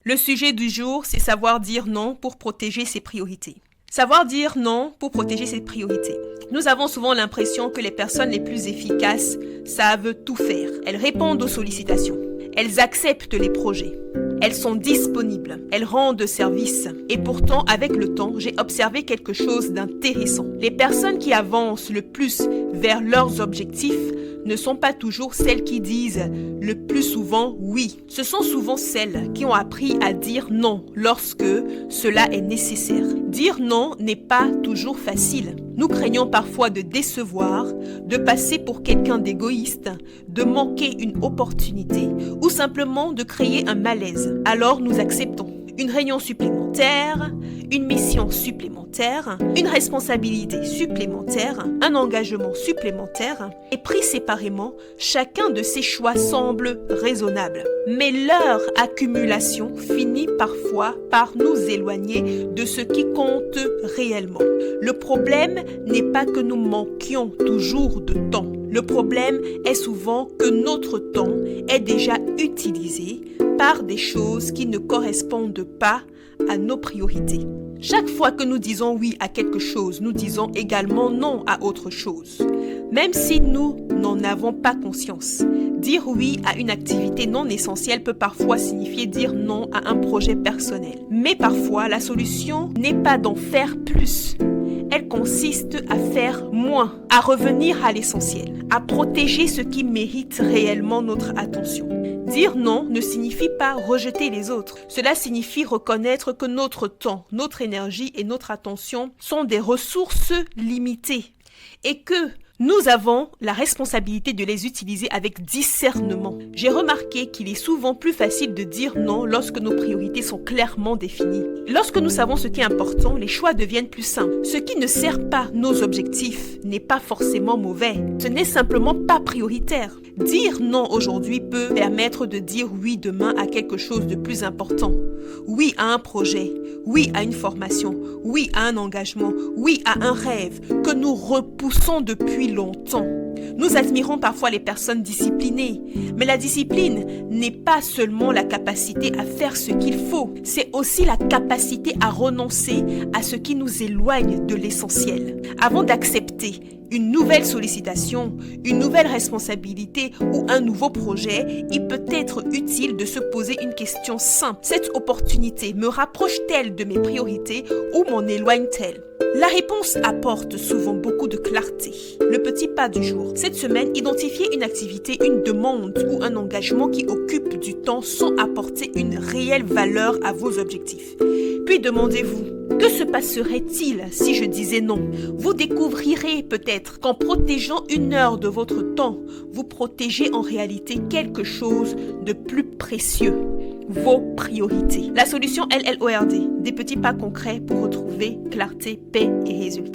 Le sujet du jour, c'est savoir dire non pour protéger ses priorités. Savoir dire non pour protéger ses priorités. Nous avons souvent l'impression que les personnes les plus efficaces savent tout faire. Elles répondent aux sollicitations. Elles acceptent les projets. Elles sont disponibles. Elles rendent service. Et pourtant, avec le temps, j'ai observé quelque chose d'intéressant. Les personnes qui avancent le plus vers leurs objectifs ne sont pas toujours celles qui disent le plus souvent oui. Ce sont souvent celles qui ont appris à dire non lorsque cela est nécessaire. Dire non n'est pas toujours facile. Nous craignons parfois de décevoir, de passer pour quelqu'un d'égoïste, de manquer une opportunité ou simplement de créer un malaise. Alors nous acceptons une réunion supplémentaire, une mission supplémentaire, une responsabilité supplémentaire, un engagement supplémentaire. Et pris séparément, chacun de ces choix semble raisonnable. Mais leur accumulation finit parfois par nous éloigner de ce qui compte réellement. Le problème n'est pas que nous manquions toujours de temps. Le problème est souvent que notre temps est déjà utilisé par des choses qui ne correspondent pas à nos priorités. Chaque fois que nous disons oui à quelque chose, nous disons également non à autre chose. Même si nous n'en avons pas conscience, dire oui à une activité non essentielle peut parfois signifier dire non à un projet personnel. Mais parfois, la solution n'est pas d'en faire plus. Elle consiste à faire moins, à revenir à l'essentiel, à protéger ce qui mérite réellement notre attention. Dire non ne signifie pas rejeter les autres. Cela signifie reconnaître que notre temps, notre énergie et notre attention sont des ressources limitées et que nous avons la responsabilité de les utiliser avec discernement. J'ai remarqué qu'il est souvent plus facile de dire non lorsque nos priorités sont clairement définies. Lorsque nous savons ce qui est important, les choix deviennent plus simples. Ce qui ne sert pas nos objectifs n'est pas forcément mauvais. Ce n'est simplement pas prioritaire. Dire non aujourd'hui peut permettre de dire oui demain à quelque chose de plus important. Oui à un projet, oui à une formation, oui à un engagement, oui à un rêve que nous repoussons depuis longtemps. Nous admirons parfois les personnes disciplinées, mais la discipline n'est pas seulement la capacité à faire ce qu'il faut, c'est aussi la capacité à renoncer à ce qui nous éloigne de l'essentiel. Avant d'accepter une nouvelle sollicitation, une nouvelle responsabilité ou un nouveau projet, il peut être utile de se poser une question simple. Cette opportunité me rapproche-t-elle de mes priorités ou m'en éloigne-t-elle ? La réponse apporte souvent beaucoup de clarté. Le petit pas du jour. Cette semaine, identifiez une activité, une demande ou un engagement qui occupe du temps sans apporter une réelle valeur à vos objectifs. Puis demandez-vous, que se passerait-il si je disais non ? Vous découvrirez peut-être qu'en protégeant 1 heure de votre temps, vous protégez en réalité quelque chose de plus précieux. Vos priorités. La solution LLORD, des petits pas concrets pour retrouver clarté, paix et résultats.